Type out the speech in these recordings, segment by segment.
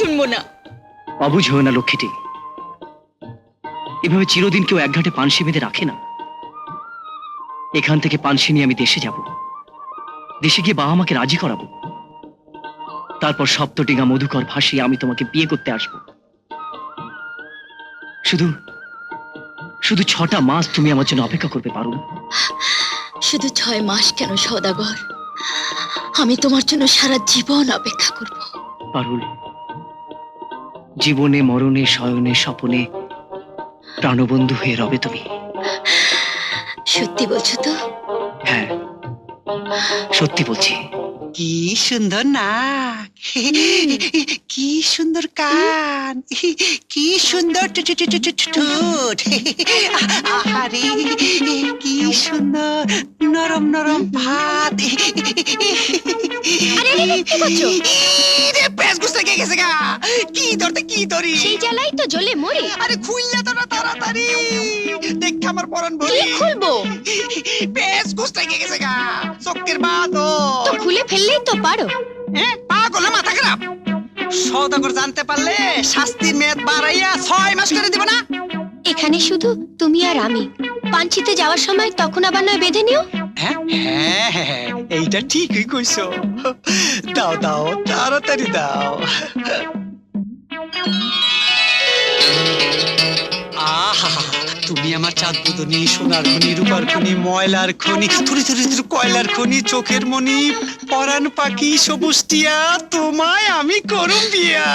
শুনবো না। অবুঝ হয়ে না লক্ষ্মীটি, এভাবে চিরদিন কেউ এক ঘাটে পানসি বেঁধে রাখে না। এখান থেকে পানসি নিয়ে আমি দেশে যাব, দেশে গিয়ে বাবা মাকে রাজি করাবো, তারপর সপ্তডিঙা মধুকর ভাসিয়ে আমি তোমাকে বিয়ে করতে আসবো। শুধু শুধু 6টা মাস তুমি আমার জন্য অপেক্ষা করবে পারুল। শুধু 6 মাস কেন সওদাগর, আমি তোমার জন্য সারা জীবন অপেক্ষা করব। পারুল, জীবনে মরণে শয়নে স্বপনে প্রাণবন্ধু হয়ে রবে তুমি। সত্যি বলছো তো? হ্যাঁ, সত্যি বলছি। কি সুন্দর নাক, কি সুন্দর কান, কি সুন্দর ঠোঁট, আহারে কি সুন্দর নরম নরম ভাত। কি করছো? প্যাস গুছতে গেছে গা, কি ধরতে কি ধরি, সেই জ্বালাই তো জ্বলে মরি। আরে খুললে তো না তাড়াতাড়ি, দেখ আমার পরান ভরি। কি খুলবো? প্যাস গুছতে গেছে গা, চোখের বাদ তো খুলে ফেললেই তো পারো। পাগল না মাথা খারাপ? সওদাগর জানতে পারলে শাস্তির মেয়াদ বাড়াইয়া 6 মাস করে দিব না। এখানে শুধু তুমি আর আমি, পাঞ্চিতে যাওয়ার সময় তখন আবার নয় বেঁধে নিও। হ্যাঁ হ্যাঁ হ্যাঁ, এইটা ঠিকই কইছো। দাও দাও, তাড়াতাড়ি দাও। আহা, তুমি আমার চাঁদ পুতনি, সোনার খনি, রূপার খনি, ময়লার খনি, থুরি থুরি থুরি কয়লার খনি, চোখের মনি, পরাণ পাখি, সবুজ টিয়া, তোমায় আমি করুম বিয়া।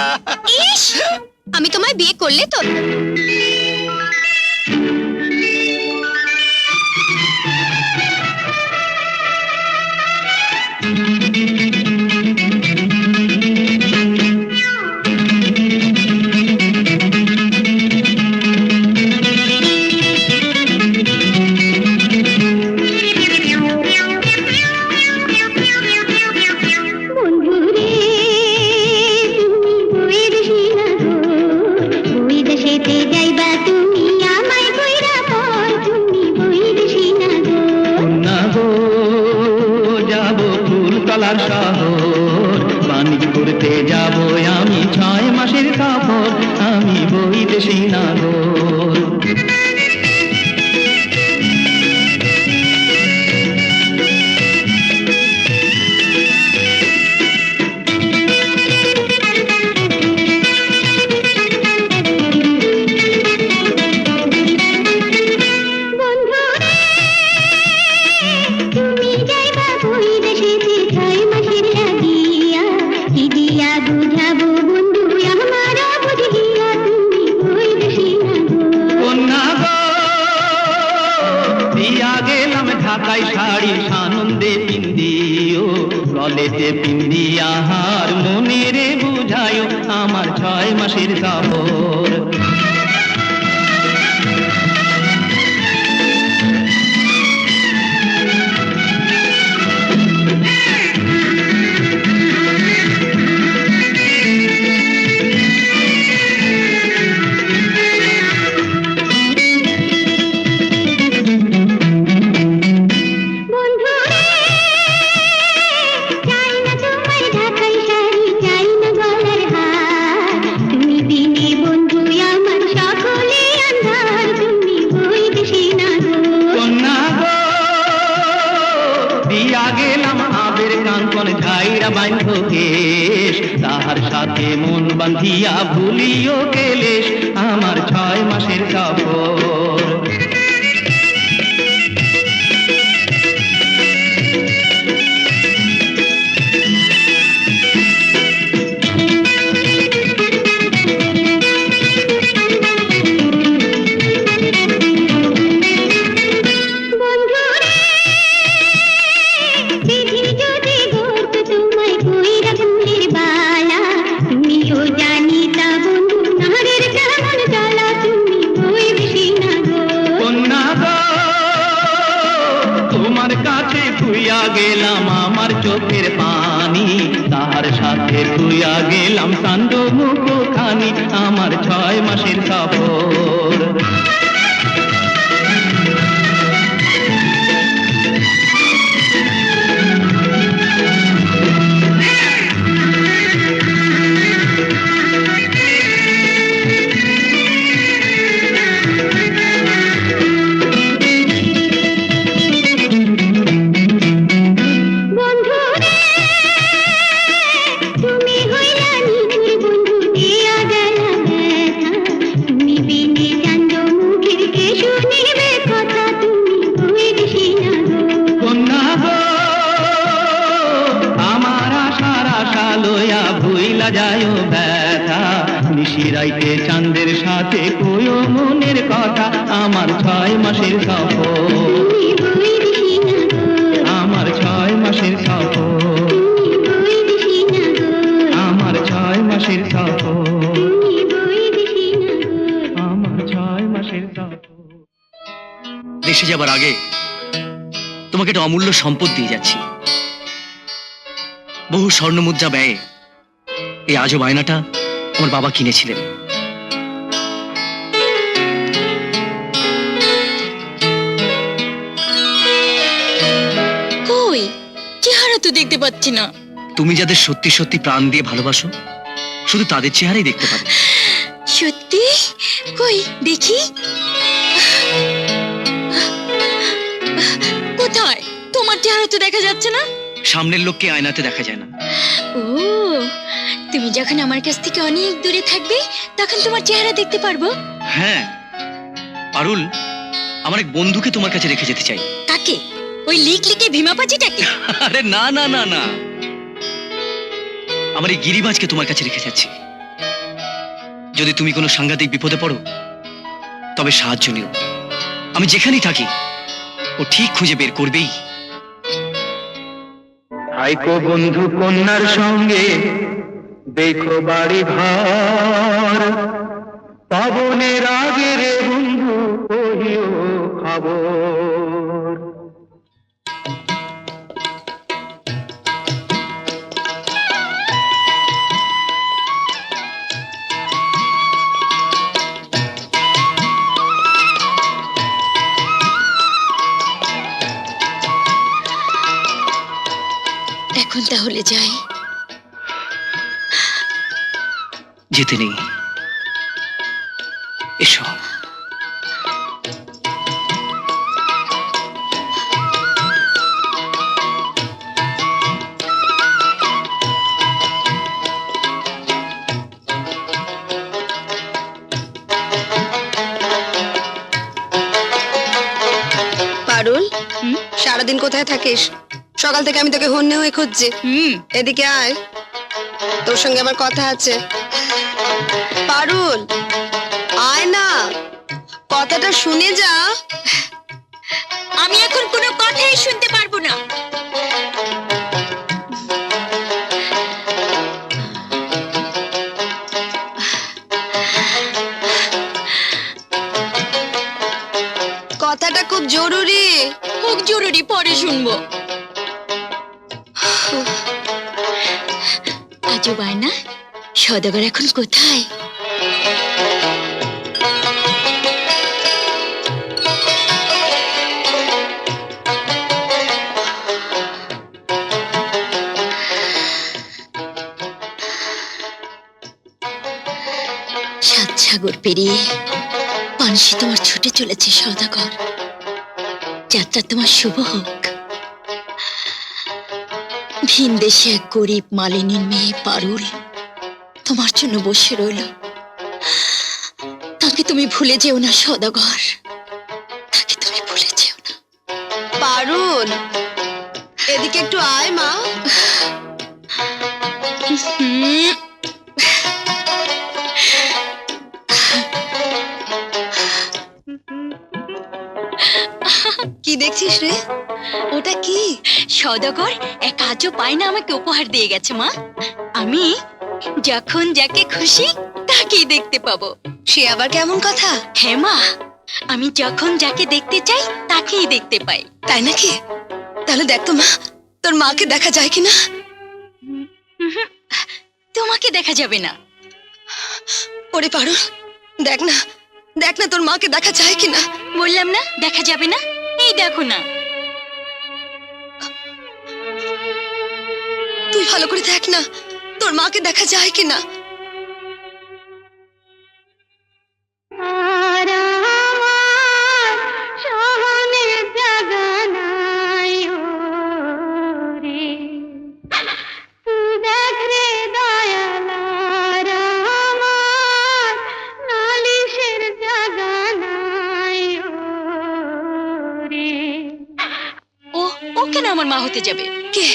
ইস, আমি তোমায় বিয়ে করলে তো শহর বাণিজ্য করতে যাব আমি, 6 মাসের কাপড় আমি বৈদেশী নাগর। ঢাকায় শাড়ি সানন্দে পিন্দিও, গলেতে পিন্দিয়া হার মনে রে বুঝায়ো আমার 6 মাসের কাপড়। তাহার সাথে মন বাঁধিয়া ভুলিও কেলেশ আমার 6 মাসের কাপড়। গেলাম আমার চোখের পানি, তাহার সাথে ধুইয়া গেলাম কান্দ মুখখানি আমার 6 মাসের কাপড়। বাজায় ব্যথা, নিশিরাইতে চাঁদের সাথে কইও মনের কথা। আমার 6 মাসের সফর, আমার 6 মাসের সফর, আমার 6 মাসের সফর, আমার 6 মাসের সফর। দেশে যাবার আগে তোমাকে একটা অমূল্য সম্পদ দিয়ে যাচ্ছি। বহু স্বর্ণ মুদ্রা ব্যয়ে এই আজব আয়নাটা আমার বাবা কিনেছিলেন। কই, চেহারা তো দেখতে পাচ্ছি না। তুমি যাদের সত্যি সত্যি প্রাণ দিয়ে ভালোবাসো, শুধু তাদের চেহারাই দেখতে পাবে। সত্যি? কই দেখি। কোথায়? তোমার চেহারা তো দেখা যাচ্ছে না। সামনের লোককে আয়নাতে দেখা যায় না। ও, তুমি যখন আমার কাছ থেকে অনেক দূরে থাকবে তখন তোমার চেহারা দেখতে পারবো। হ্যাঁ পারুল, আমার এক বন্ধুকে তোমার কাছে রেখে যেতে চাই। কাকে? ওই লিক লিকে ভীমাপাচিটাকে? আরে না না না না, আমার এই গিরিবাজকে তোমার কাছে রেখে যাচ্ছি। যদি তুমি কোনো সাংঘাতিক বিপদে পড়ো তবে সাহায্য নিও। আমি যেখানেই থাকি ও ঠিক খুঁজে বের করবেই। আইকো বন্ধু কন্যার সঙ্গে দেখো বাড়ি ঘর, পাবনের আগে রে বন্ধু কহিও খবর। এখন তাহলে যাই। যেতে নেই, এসো। পারুল, সারাদিন কোথায় থাকিস? সকাল থেকে আমি তোকে হন্যে হয়ে খুঁজছি। এদিকে আয়, তোর সঙ্গে আমার কথা আছে। পারুল, আয় না, কথাটা শুনে যা। আমি এখন কোনো কথাই শুনতে পারবো না। কথাটা খুব জরুরি। খুব জরুরি, পরে শুনবো। আজব আয়না, সদাগর এখন কোথায়? সাত সাগর পেরিয়ে পানসি তোমার ছুটে চলেছে সদাগর। যাত্রা তোমার শুভ হোক। ভিন দেশে এক গরিব মালিনীর মেয়ে পারুল তোমার জন্য বসে রইল। তাকে তুমি ভুলে যেও না সদাগর, তাকে তুমি ভুলে যেও না। পারুল, এদিকে একটু আয় মা। হুম, কি দেখছিস রে? ওটা কি? সদাগর এক আজব আয়না আমাকে উপহার দিয়ে গেছে মা। আমি যখন যাকে খুশি তাকেই দেখতে পাবো। সে আবার কেমন কথা? হ্যাঁ মা, আমি যখন যাকে দেখতে চাই তাকেই দেখতে পাই। তাই নাকি? তাহলে দেখ তো মা, তোর মাকে দেখা যায় কিনা। তোমাকে দেখা যাবে না। ওরে পারুল, দেখ না, দেখ না তোর মাকে দেখা যায় কিনা। বললাম না দেখা যাবে না, এই দেখো না। তুই ভালো করে দেখ না, তোর মাকে দেখা যায় কিনা। ও ও কেন আমার মা হতে যাবে? কে?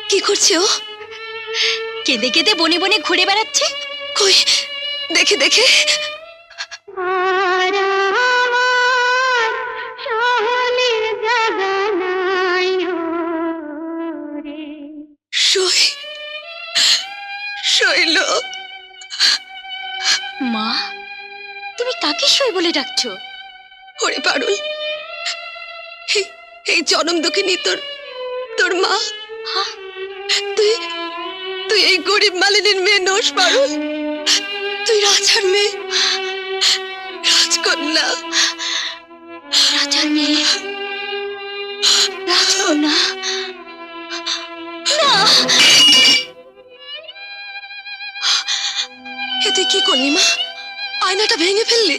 কি করছে ও? কেঁদে কেঁদে বনে বনে ঘুরে বেড়াচ্ছে? কই দেখে দেখে সই শৈল। মা, তুমি কাকে সই বলে ডাকছো? ওরে পারুল, এই জনম দুঃখিনী তোর তোর মা। হ্যাঁ? তুই তুই এই গরিব মালিনীর মেয়ে নোস পারুল। তুই রাজার মেয়ে, রাজকন্যা। রাজার মেয়ে, রাজকন্যা। না, এ তুই কি করলি মা? আয়নাটা ভেঙে ফেললি?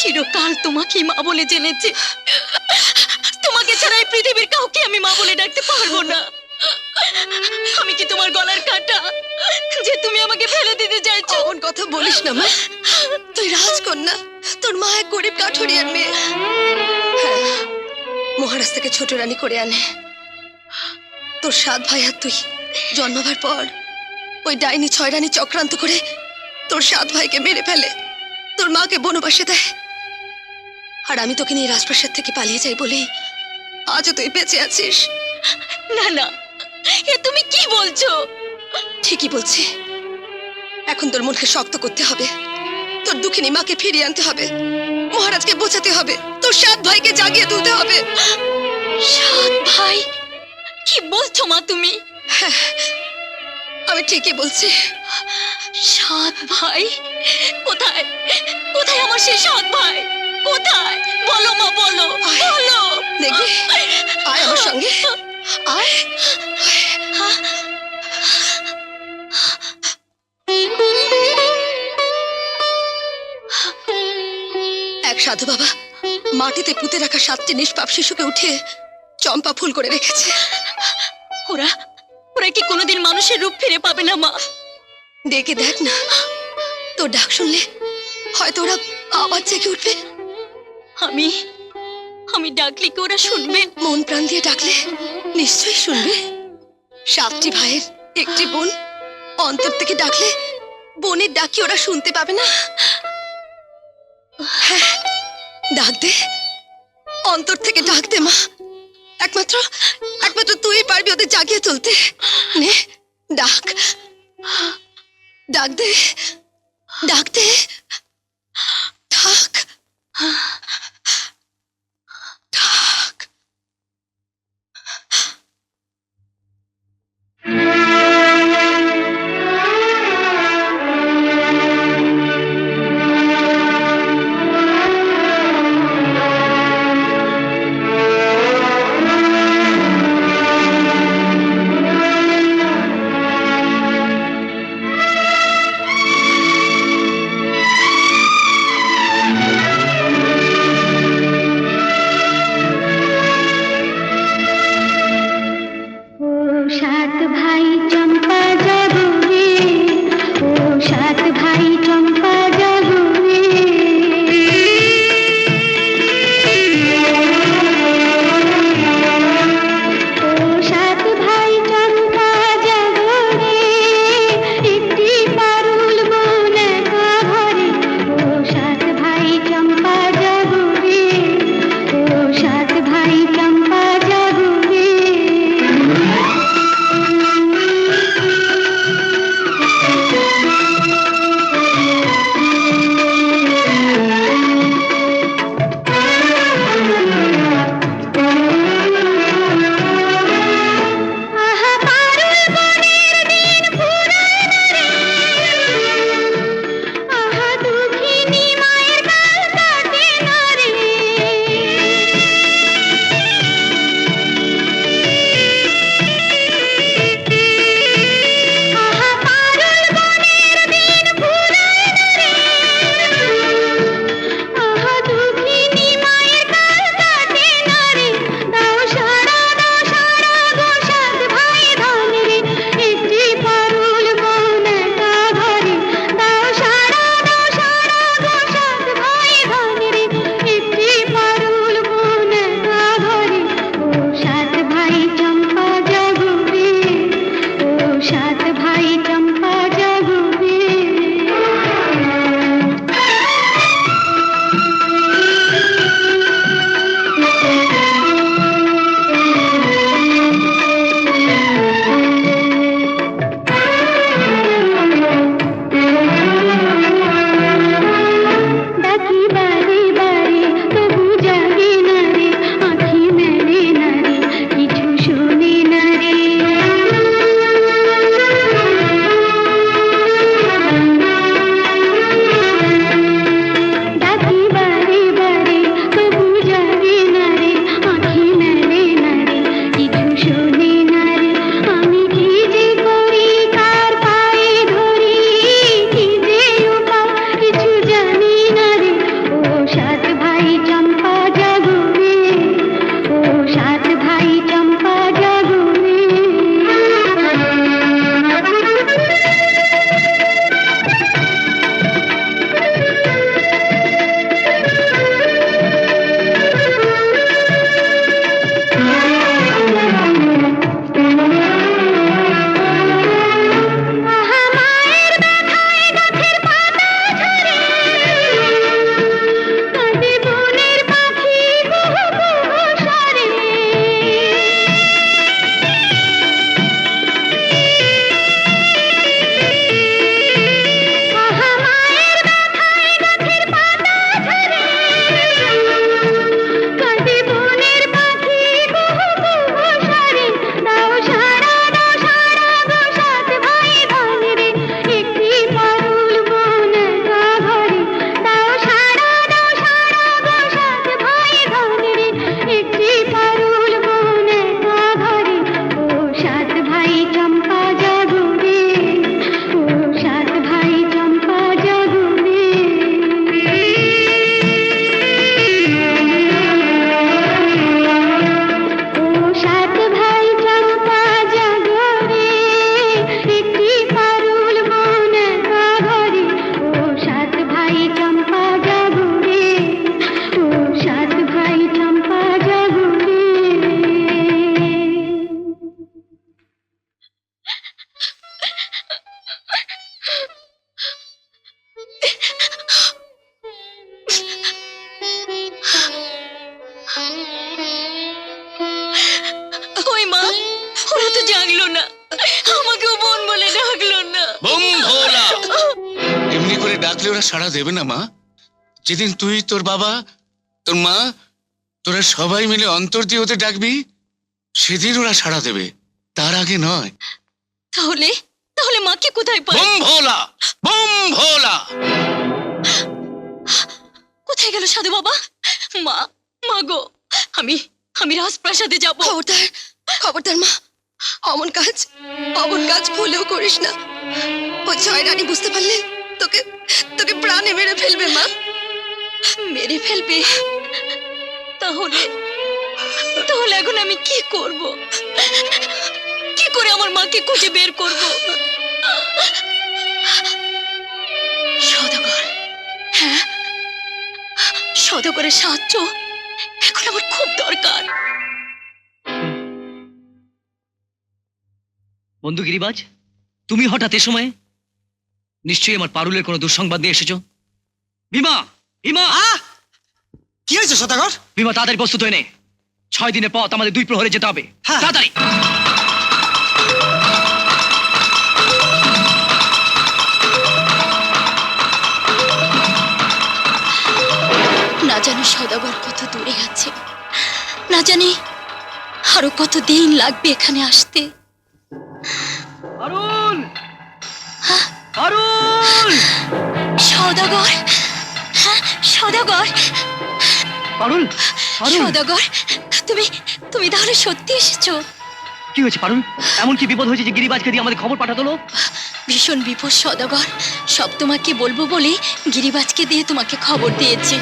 চিরকাল তোমাকে মা বলে জেনেছে। তোমাকে ছাড়া এই পৃথিবীর কাউকে আমি মা বলে ডাকতে পারবো না। আমি কি তোমার গলার কাঁটা যে তুমি আমাকে ফেলে দিতে চাইছো? অমন কথা বলিস না মা। তুই রাজকন্যা, তোর মা এক গরিব কাঠুরিয়ার মেয়ে। হ্যাঁ, মহারাজ থেকে ছোট রানী করে আনে। তোর 7 ভাই আর তুই জন্মাবার পর ওই ডাইনি 6 রানী চক্রান্ত করে তোর 7 ভাইকে মেরে ফেলে, তোর মাকে বনবাসে দেয়। আর আমি তোকে নিয়ে রাজপ্রাসাদ থেকে পালিয়ে যাই বলেই আজও তুই বেঁচে আছিস। না না, এ তুমি কি বলছো? ঠিকই বলছি। এখন তোর মনকে শক্ত করতে হবে, তোর দুঃখিনী মাকে ফিরিয়ে আনতে হবে, মহারাজকে বোঝাতে হবে, তোর 7 ভাইকে জাগিয়ে তুলতে হবে। 7 ভাই? কি বলছো মা তুমি? হ্যাঁ, আমি ঠিকই বলছি। 7 ভাই? কোথায় কোথায় আমার সেই 7 ভাই? কোথায়? বলো মা, বলো বলো। দেখবি, আয় আমার সঙ্গে, আয়। এক সাধু বাবা মাটিতে পুঁতে রাখা 7টি নিষ্পাপ শিশুকে উঠিয়ে চম্পা ফুল করে রেখেছে। ওরা ওরা কি কোনোদিন মানুষের রূপ ফিরে পাবে না মা? ডেকে দেখ না, তোর ডাক শুনলে হয়তো ওরা আবার জেগে উঠবে। আমি আমি ডাকলে কি ওরা শুনবে? মন প্রাণ দিয়ে ডাকলে নিশ্চয়ই শুনবে। 7টি ভাইয়ের একটি বোন, অন্তর থেকে ডাকলে বোনের ডাকি ওরা শুনতে পাবে না? হ্যাঁ, ডাক দে, অন্তর থেকে ডাক দে মা। একমাত্র একমাত্র তুই পারবি ওদের জাগিয়ে তুলতে। নে, ডাক, ডাক দে, ডাক দে, ডাক, ডাক। তো জাগলো না, আমাকেও বোন বলে ডাকলো না। বম ভোলা, এমনি করে ডাকলে ওরা সাড়া দেবে না মা। যেদিন তুই, তোর বাবা, তোর মা, তোরা সবাই মিলে অন্তর দিয়ে ওদের ডাকবি, সেদিন ওরা সাড়া দেবে, তার আগে নয়। তাহলে তাহলে মাকে কোথায় পাই? বম ভোলা, বম ভোলা। কোথায় গেল সাধু বাবা? মা, মা গো, আমি আমি রাজপ্রাসাদে যাব। খবরদার, খবরদার মা, অমন কাজ ভুলেও করিস না। ও জয় রানী বুঝতে পারলে তোকে তোকে প্রাণে মেরে ফেলবে মা। মেরে ফেলবে? তাহলে তাহলে এখন আমি কি করব? কি করে আমার মাকে খুঁজে বের করব? সদাগর, হ্যাঁ, সদাগরের সাহায্য এখন আমার খুব দরকার। বন্ধু গিরিবাজ, তুমি হঠাৎ এ সময়ে? নিশ্চয়ই আমার পারুলের কোনো দুঃসংবাদ নিয়ে এসেছো। ভীমা, ভীমা, কি হয়েছে সদাগর? ভীমা তাড়াতাড়ি প্রস্তুত হয়ে নে। 6 দিনের পথ, আমাদের 2 প্রহরে যেতে হবে। হ্যাঁ। তাড়াতাড়ি। না জানি সদাগর কত দূরে আছে, না জানি আরো কত দিন লাগবে এখানে আসতে। পারুল, পারুল, সদাগর, হ্যাঁ, সদাগর, পারুল, পারুল। সদাগর, তুমি তুমি তাহলে সত্যি এসেছো? কি হয়েছে পারুল? এমন কি বিপদ হয়েছে যে গিরিবাজকে দিয়ে আমাদের খবর পাঠাতো? ভীষণ বিপদ সদাগর, সব তোমাকে বলবো বলে গিরিবাজকে দিয়ে তোমাকে খবর দিয়েছে।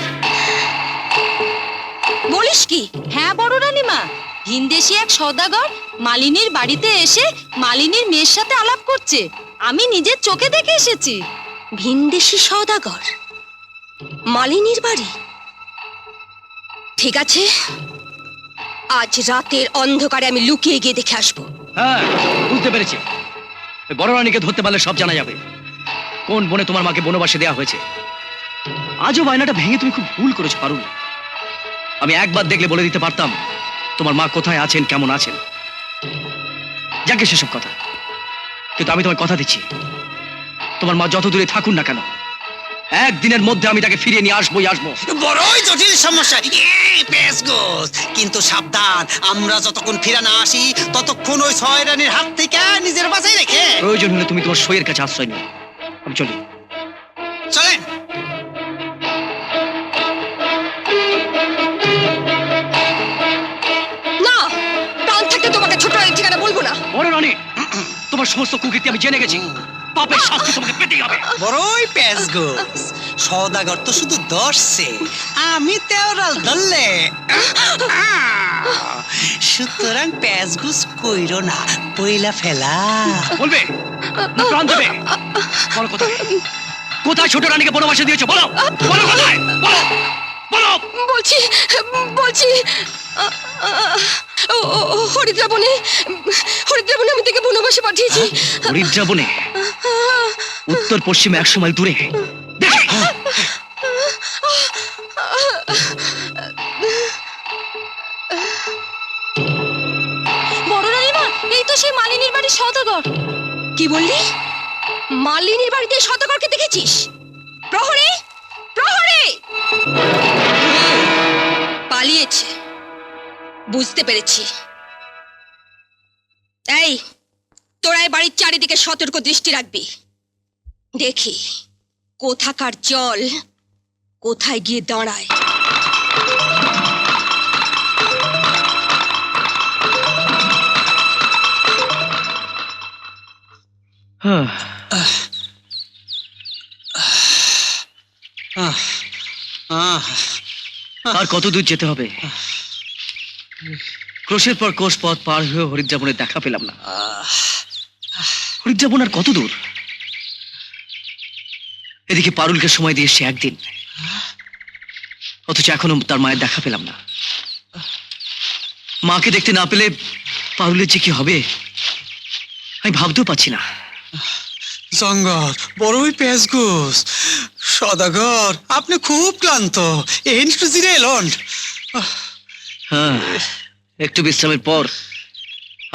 বলিস কি? হ্যাঁ বড় রানীমা, ভিনদেশী এক সওদাগর মালিনীর বাড়িতে এসে মালিনীর মেয়ের সাথে আলাপ করছে। আমি নিজের চোখে দেখে এসেছি। ভিনদেশী সওদাগর মালিনীর বাড়ি? ঠিক আছে, আজ রাতের অন্ধকারে আমি লুকিয়ে গিয়ে দেখে আসবো। হ্যাঁ, বুঝতে পেরেছি। ওই বড় রানীকে ধরতে পারলে সব জানা যাবে। কোন বনে তোমার মাকে বনবাসে দেয়া হয়েছে। আজও বায়নাটা ভেঙে তুমি খুব ভুল করেছো পারুল। আমি একবার দেখলে বলে দিতে পারতাম তোমার মা কোথায় আছেন, কেমন আছেন। যাকে সেসব কথা, কিন্তু আমি তোমায় কথা দিচ্ছি, তোমার মা যত দূরে থাকুন না কেন, একদিনের মধ্যে আমি তাকে ফিরিয়ে নিয়ে আসবোই আসবো। বড়ই জটিল সমস্যা। বেশ গোস, কিন্তু সাবধান, আমরা যতক্ষণ ফিরে না আসি ততক্ষণ ওই 6 রানীর হাত থেকে নিজের বাঁচাই রেখে প্রয়োজন হলে তুমি তোমার সইয়ের কাছে আশ্রয় নিও। আমি চলি। চলেন। না, প্রাণ থাকতে তোমাকে ছোট রানীর ঠিকানা বলবো না। বড় রানী, তোমার সমস্ত কুকীর্তি আমি জেনে গেছি। পাপের শাস্তি তোমাকে পেতেই হবে। বড়ই পেস গোস, সওদাগর তো শুধু দর্শে, আমি তেওরাল ধরলে। সুতরাং পেস গোস কইরো না, পইলা ফেলা। বলবে না প্রাণ দেবে? বলো কোথায়, কোথায় ছোট রানীকে বনবাসে দিয়েছো? বলো, বলো কোথায়, বলো, বলো। বলছি বলছি হরিদ্রাবনে আমি থেকে বনবাসে পাঠিয়েছি। হরিদ্রাবনে? উত্তর পশ্চিমে 100 মাইল দূরে। দেখি। বড় রানীমা, এই তো সেই মালিনীর বাড়ির সওদাগর। কি বললি? মালিনীর বাড়িতে সওদাগরকে দেখেছিস? প্রহরী, প্রহরী! পালিয়েছে, বুঝতে পেরেছি। এই, তোরা এই বাড়ির চারিদিকে সতর্ক দৃষ্টি রাখবি। দেখি কোথাকার জল কোথায় গিয়ে দাঁড়ায়। হ্যাঁ, আর কত দূর যেতে হবে? ক্রোশের পর কোষ পথ পার হয়ে হরিদ্রাবনের দেখা পেলাম না। হরিদ্রাবন আর কত দূর? এদিকে পারুলকে সময় দিয়ে এসছে 1 দিন, অথচ এখনো তার মায়ের দেখা পেলাম না। মাকে দেখতে না পেলে পারুলের যে কি হবে আমি ভাবতেও পাচ্ছি না। জঙ্গল, বড়ই পেস গোস। সওদাগর, আপনি খুব ক্লান্ত, এই একটু জিরে এলন। হ্যাঁ, একটু বিশ্রামের পর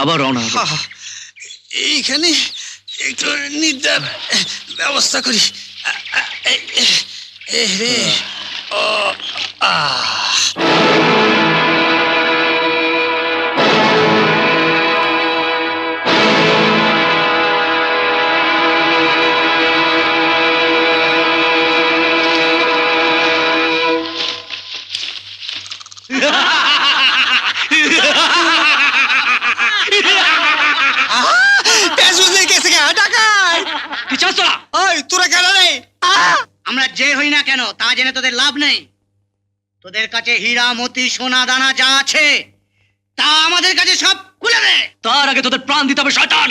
আবার রওনা হবো। এইখানে একটু নিদ্রার ব্যবস্থা করি। রে ও কি চাস তোরা? তোরা কেন রে? আমরা যে হই না কেন তা জেনে তোদের লাভ নেই। তোদের কাছে হীরা মতি সোনা দানা যা আছে তা আমাদের কাছে সব খুলে দে। তার আগে তোদের প্রাণ দিতে হবে শয়তান।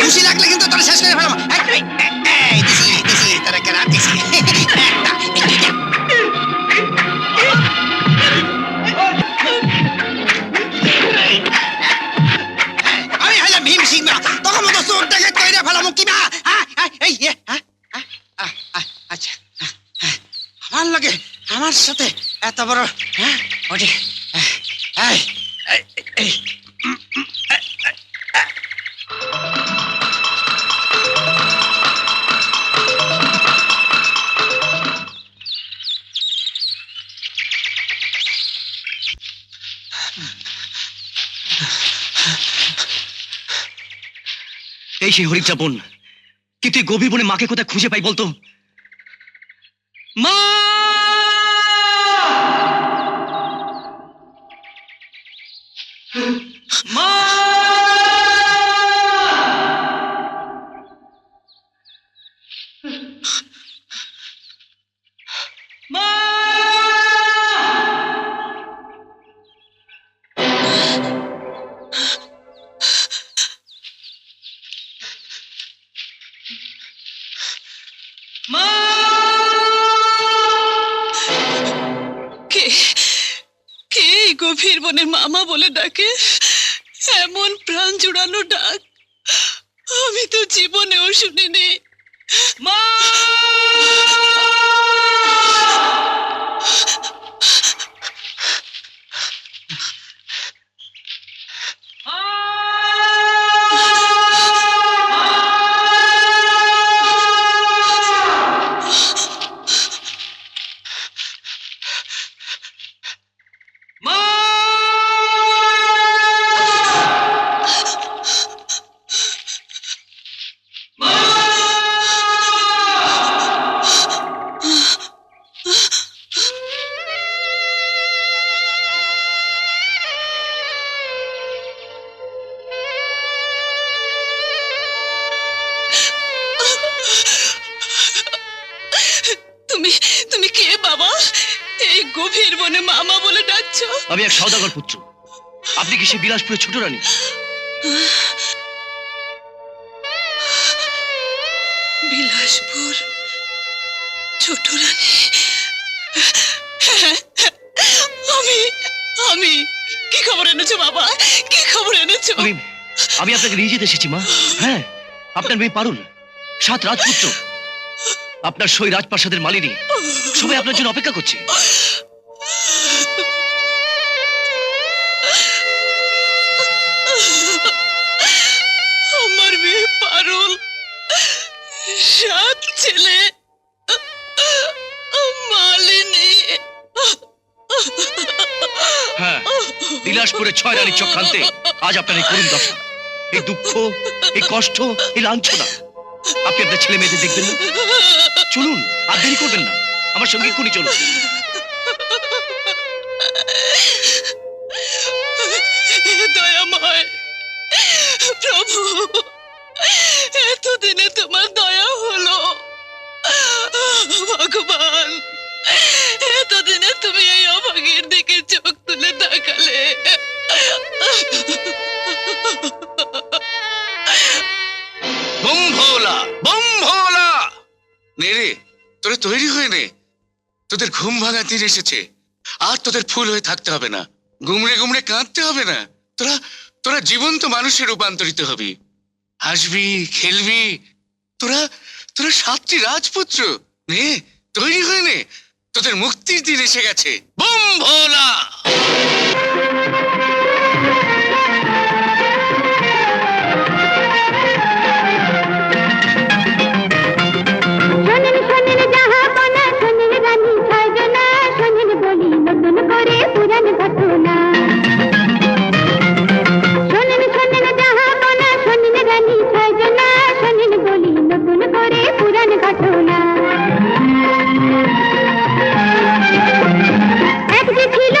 খুশি লাগলে কিন্তু তোরা শেষ করে ফেলাম। তারা কেন দিছি আমি হলাম ভীম সিংহ, তখন মতো চোর দেখে তৈরি ফেলাম কিনা। আচ্ছা আমার লাগে আমার সাথে এত বড় ওঠে। এই সেই হরিদ্রা বোন, কিন্তু এই গভীর বনে মাকে কোথায় খুঁজে পাই বলতো? মা! মা! মা! কে কে এই গভীর বনের মামা বলে ডাকে? এমন প্রাণ জুড়ানো ডাক আমি তো জীবনেও শুনিনি। মা! তুমি তুমি কে বাবা? এই গভীর বনে মামা বলে ডাকছো? আমি এক সওদাগর পুত্র। আপনি কি সে বিলাসপুরের ছোট রানী? বিলাসপুর ছোট রানী? আমি আমি কি খবর এনেছো বাবা? কি খবর এনেছো? আমি আপনাকে নিয়ে যেতে এসেছি মা। হ্যাঁ, আপনার মেয়ে পারুল, 7 রাজপুত্র, আপনার সই রাজপ্রাসাদের মালিনী, সবাই আপনার জন্য অপেক্ষা করছে। আমার মেয়ে পারুল, 7 ছেলে, মালিনী। হ্যাঁ, বিলাসপুরের 6 রানীর চক্রান্তে আজ আপনার এই করুণ দশা, এই দুঃখ, এই কষ্ট, এই লাঞ্ছনা। আপনি আপনার ছেলে মেয়েদের দেখবেন না? চলুন, আর দেরি করবেন না, আমার সঙ্গে এক্ষুনি চলুন। শুনে তোমার দয়া হলো। ভগবান, এতদিনে তুমি এই অভাগীর দিকে চোখ তুলে তাকালে। বম ভোলা, বম ভোলা। নে রে, তোরা তৈরি হয়ে নে, তোদের ঘুম ভাঙা দিন এসেছে। আর তোদের ফুল হয়ে থাকতে হবে না, গুমড়ে গুমড়ে কাঁদতে হবে না। তোরা তোরা জীবন্ত মানুষে রূপান্তরিত হবি, হাসবি, খেলবি। তোরা তোরা 7টি রাজপুত্র। নে, তৈরি হয়ে নে, তোদের মুক্তির দিন এসে গেছে। বম ভোলা। শোনেন শোনেন জাহাপনা, শোনেন রানী সাজনা, শোনেন বলি নতুন করে পুরান ঘটনা। শোনেন শোনেন জাহাপনা, শোনেন রানী সাজনা, শোনেন বলি নতুন করে পুরান ঘটনা। এক যে ছিল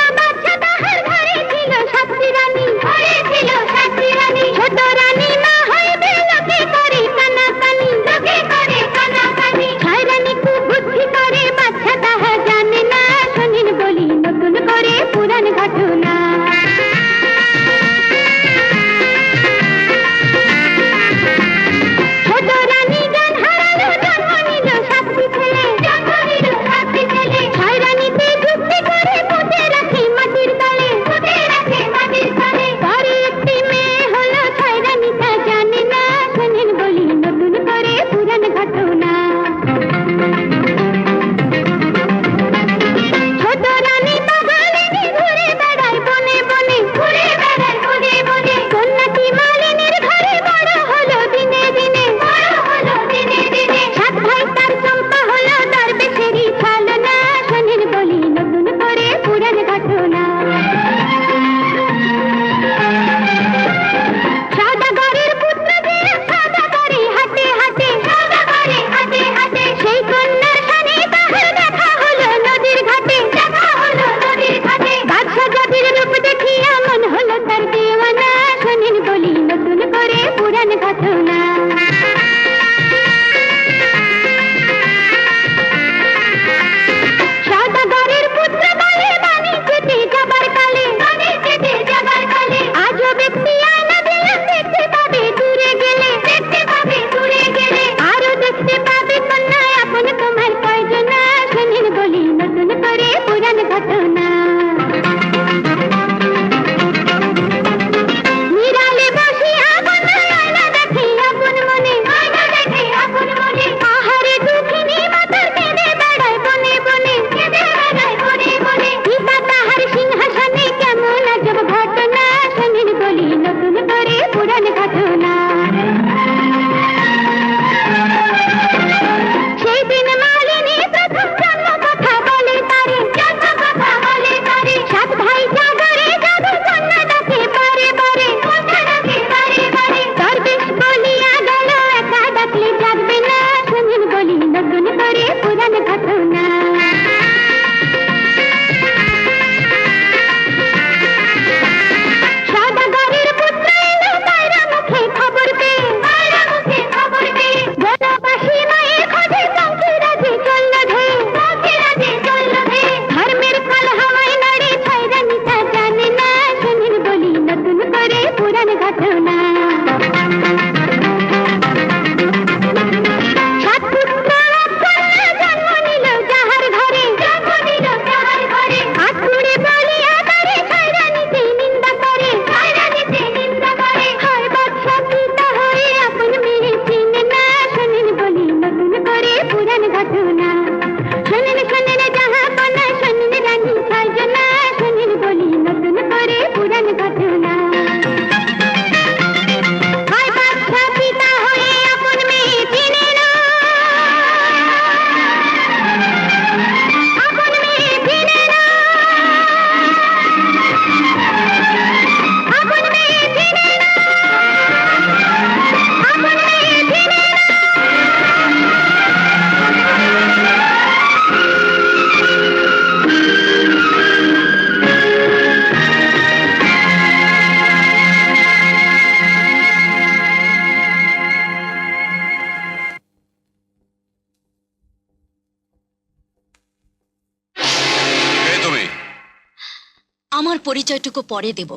আমার পরিচয়টুকু পরে দেব।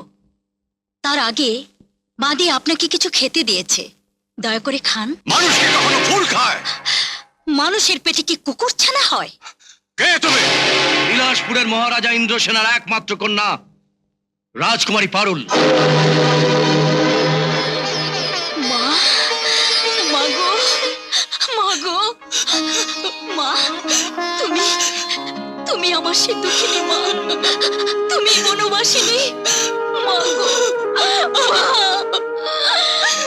তার আগে মাদি আপনাকে কিছু খেতে দিয়েছে, দয়া করে খান। মানুষ কি কখনো ফুল খায়? মানুষের পেটে কি কুকুর ছানা হয়? কে তুমি? বিলাসপুরের মহারাজা ইন্দ্রসেনার একমাত্র কন্যা রাজকুমারী পারুল। মা, মাগো, মাগো, মা, তুমি তুমি আমার সে দুঃখিনী মা, তুমি বনবাসিনী মাগো, মা,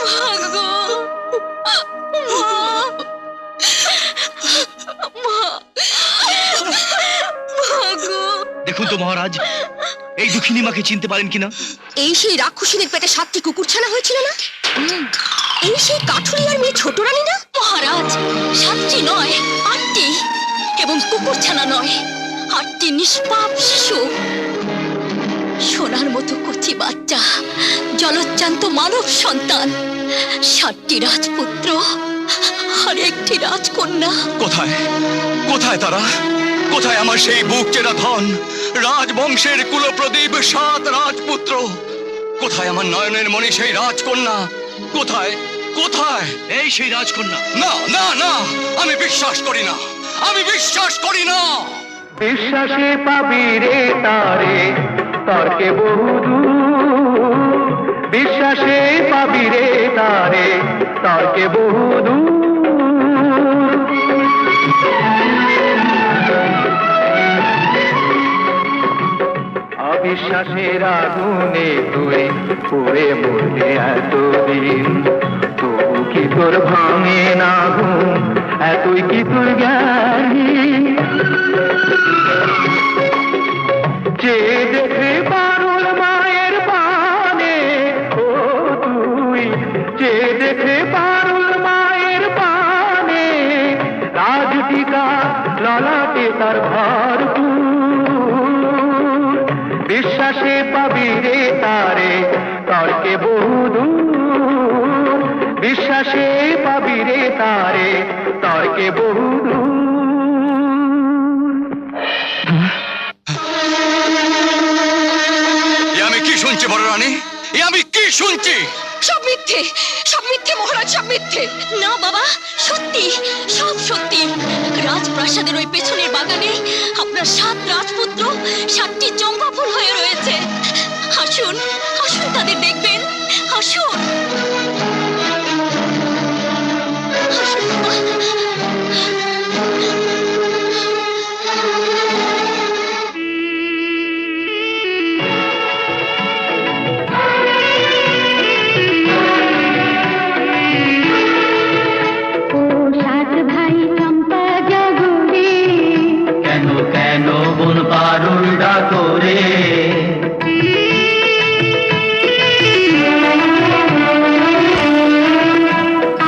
মাগো, মা, মাগো। দেখুন তো মহারাজ, এই দুঃখিনী মাকে চিনতে পারেন কিনা? এই সেই রাক্ষসীদের পেটে 7টি কুকুর ছানা হয়েছিল না? এই সেই কাঠুরিয়ার মেয়ে ছোট রানী না? মহারাজ, 7টি নয় 8টি, এবং কুকুরছানা নয়, 8টি নিষ্পাপ শিশু। সোনার মতো কচি বাচ্চা, জলজ্জান্ত মানব সন্তান, 7টি রাজপুত্র আর 1টি রাজকন্যা। কোথায় কোথায় তারা? কোথায় আমার সেই বুক চেরা ধন, রাজবংশের কুলপ্রদীপ 7 রাজপুত্র? কোথায় আমার নয়নের মণি সেই রাজকন্যা? কোথায় কোথায় এই সেই রাজকন্যা? না না না, আমি বিশ্বাস করি না, আমি বিশ্বাস করি না। বিশ্বাসে পাবি রে তারে তর্কে বহুদূর, বিশ্বাসে পাবি রে তারে তর্কে বহুদূর। অবিশ্বাসের আগুনে তুই পুড়ে মরলে এতদিন, তবু কি তোর ভাঙে না ঘুম, এতই কি তোর জ্ঞানী? যে দেখে পারুল মায়ের পানে, ও তুই যে দেখে পারুল মায়ের পানে, রাজটিকা ললাটে তার ভরপুর। বিশ্বাসে পাবি রে তারে তর্কে বহুদূর, বিশ্বাসে পাবি রে তারে তর্কে বহুদূর। আমি কি শুনছি বড় রানী? আমি কি শুনছি? সব মিথ্যে, সব মিথ্যে মহারাজ, সব মিথ্যে। না বাবা, সত্যি, সব সত্যি। রাজপ্রাসাদের ওই পেছনের বাগানে আপনার 7 রাজপুত্র 7টি চম্পা ফুল হয়ে রয়েছে। আসুন, আসুন তাদের দেখবেন, আসুন, আসুন বাবা। ও 7 ভাই চম্পা জগরে, কেন কেন বন পারুল ডাকরে,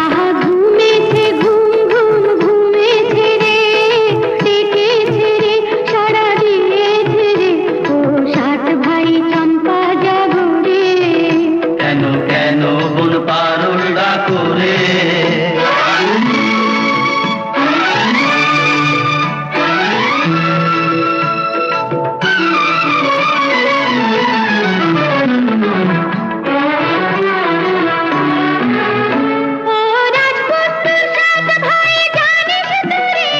আহা ঘুমেছে ঘুম ঘুম ঘুমেছে রে, ডেকেছে রে, সাড়া দিয়েছে রে। ও 7 ভাই চম্পা জগরে, কেন কেন বন পারুল ডাকরে। ও রাজপুত্র 7 ভাই জানিস তোরে,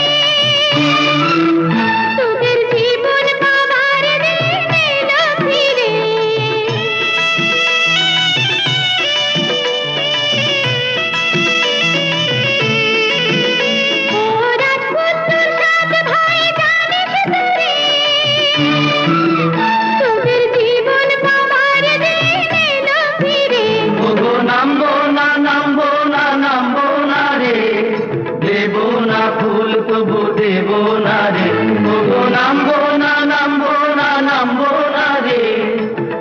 তোদের জীবন বাবার দিন এলো ফিরে। ও রাজপুত্র 7 ভাই জানিস তোরে, তোদের জীবন বাবার দিন এলো ফিরে। ওগো নামবো না নামবো না নামবো না রে, দেব না ফুল তবু দেব না রে। ওগো নামবো না নামবো না নামবো না রে,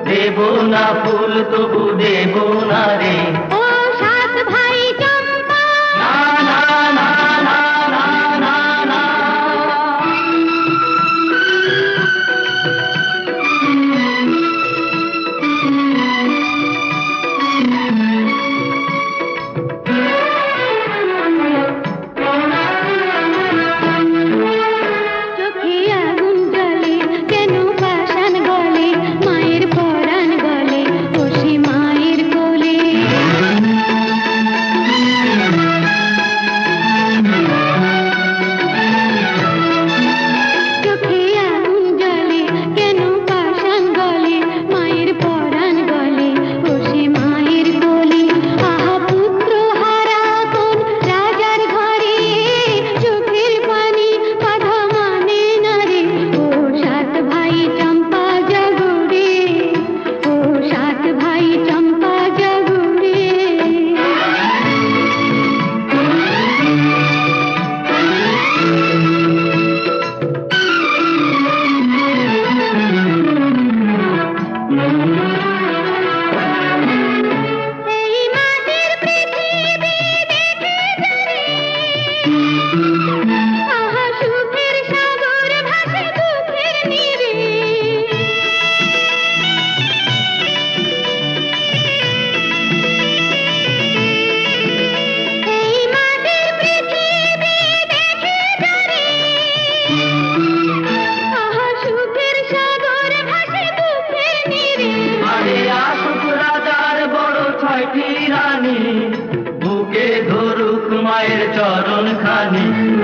দেব না ফুল তবু দেব না রে। ও 7 ভাই চম্পা, না না না না না না না। চোখে আগুন জ্বলে, কেন পাষাণ গলে, মায়ের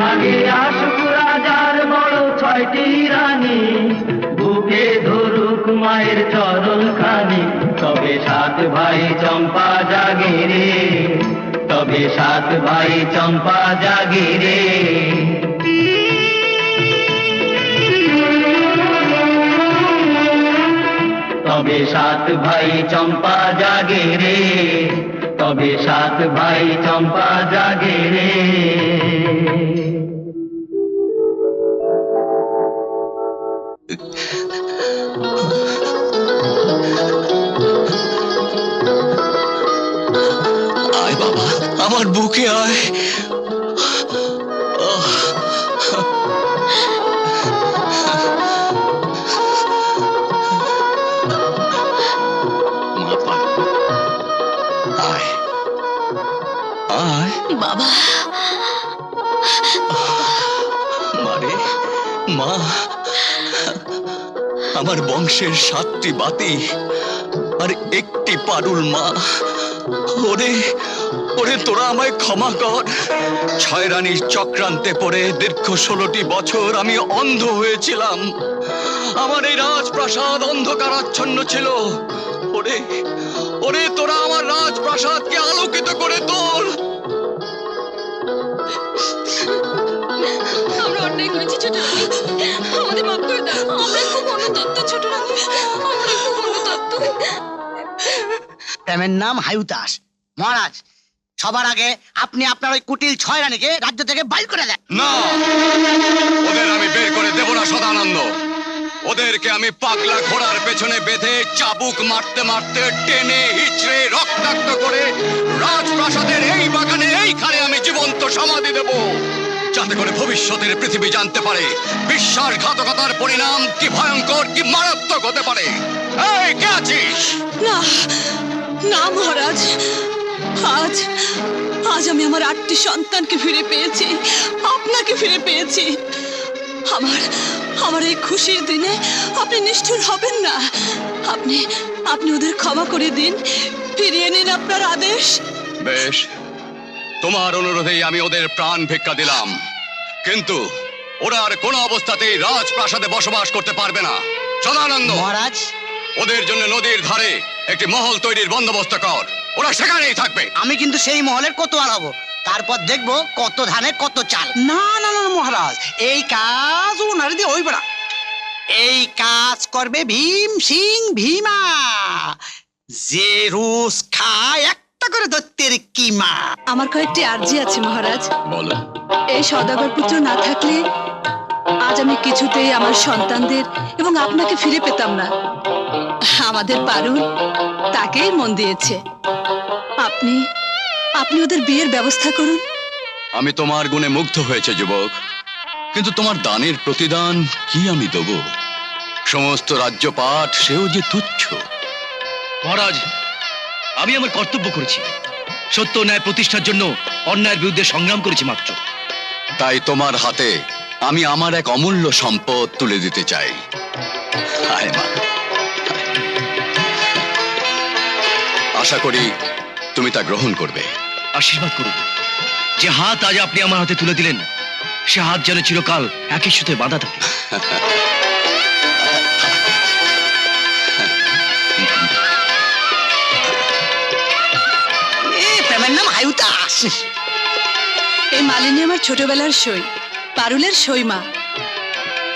আগে আসুক রাজার বড় 6টি রানী, বুকে ধরুক মায়ের চরণ খানি, তবে 7 ভাই চম্পা জাগে রে, তবে 7 ভাই চম্পা জাগে রে। তবে 7 ভাই চম্পা জাগে রে, তবে 7 ভাই চম্পা জাগে রে। আয় বাবা, আমার বুকে আয়। মা পায়। আয় আয় বাবা, মারে মা, আমার বংশের 7টি বাতি আর একটি পারুল মা। ওরে ওরে, তোরা আমায় ক্ষমা কর। 6 রানীর চক্রান্তে পড়ে দীর্ঘ 16টি বছর আমি অন্ধ হয়েছিলাম। আমার এই রাজপ্রাসাদ অন্ধকারাচ্ছন্ন ছিল। ওরে ওরে, তোরা আমার রাজপ্রাসাদকে আলোকিত করে তোল। আমরা অন্যায় করেছি ছোট রানী, আমাদের মাফ করে দাও। আমরা খুব অনুতপ্ত ছোট রানী, আমরা খুব অনুতপ্ত। প্রেমের নাম হায়ুতাস। মহারাজ, সবার আগে আপনি আপনার ওই কুটিল 6 রানীকে রাজ্য থেকে বাইর করে দেন। না, ওদের আমি বের করে দেব না সদানন্দ। ওদেরকে আমি পাগলা ঘোড়ার পেছনে বেঁধে চাবুক মারতে মারতে টেনে হিচড়ে রক্তাক্ত করে রাজপ্রাসাদের এই বাগানে এইখানে আমি জীবন্ত সমাধি দেব, যাতে করে ভবিষ্যতের পৃথিবী জানতে পারে বিশ্বাসঘাতকতার পরিণাম কি ভয়ঙ্কর, কি মারাত্মক হতে পারে। এই, কে আছিস? না না মহারাজ, আজ আজ আমি আমার 8টি সন্তানকে ফিরে পেয়েছি, আপনাকে ফিরে পেয়েছি। আমার আমার এই খুশির দিনে আপনি নিষ্ঠুর হবেন না। আপনি আপনি ওদের ক্ষমা করে দিন, ফিরিয়ে নিন আপনার আদেশ। বেশ, তোমার অনুরোধেই আমি ওদের প্রাণ ভিক্ষা দিলাম, কিন্তু ওরা আর কোনো অবস্থাতেই রাজপ্রাসাদে বসবাস করতে পারবে না। সদানন্দ, মহারাজ, ওদের জন্য নদীর ধারে একটি মহল তৈরির বন্দোবস্ত কর। ওরা সেখানেই থাকবে। আমি কিন্তু সেই মহলের কোতোয়াল হব, তারপর দেখবো কত ধানে কত চাল। না না না মহারাজ, এই কাজ ওনারে দিয়ে হইবে না। এই কাজ করবে ভীম সিং ভীমা, যে রোজ খায় একটা করে দত্তের কিমা। আমার কয়েকটি আর্জি আছে মহারাজ। বলো। এই সওদাগর পুত্র না থাকলে আজ আমি কিছুতেই আমার সন্তানদের এবং আপনাকে ফিরে পেতাম না। আমাদের পারুল তাকেই মন দিয়েছে। আপনি আপনি ওদের বিয়ের ব্যবস্থা করুন। আমি তোমার গুণে মুগ্ধ হয়েছে যুবক, কিন্তু তোমার দানের প্রতিদান কি আমি দেব? সমস্ত রাজ্যপাট সেও যে তুচ্ছ। মহারাজ, আমি আমার কর্তব্য করেছি। সত্য ন্যায় প্রতিষ্ঠার জন্য অন্যায়ের বিরুদ্ধে সংগ্রাম করেছি মাত্র। তাই তোমার হাতে আমি আমার এক অমূল্য সম্পদ তুলে দিতে চাই। আয় মা, আশা করি তুমি তা গ্রহণ করবে। আশীর্বাদ করুন। যে হাত আজ আপনি আমার হাতে তুলে দিলেন, সে হাত যেন চিরকাল একই সুতোয় বাঁধা থাকে। প্রেমের নাম হায়ুতাস। এই মালিনী আমার ছোটবেলার সই, পারুলের সই মা।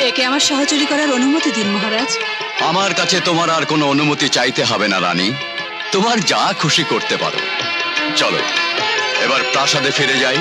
একে আমার সহচরী করার অনুমতি দিন মহারাজ। আমার কাছে তোমার আর কোনো অনুমতি চাইতে হবে না রানী, তোমার যা খুশি করতে পারো। চলো এবার প্রাসাদে ফিরে যাই।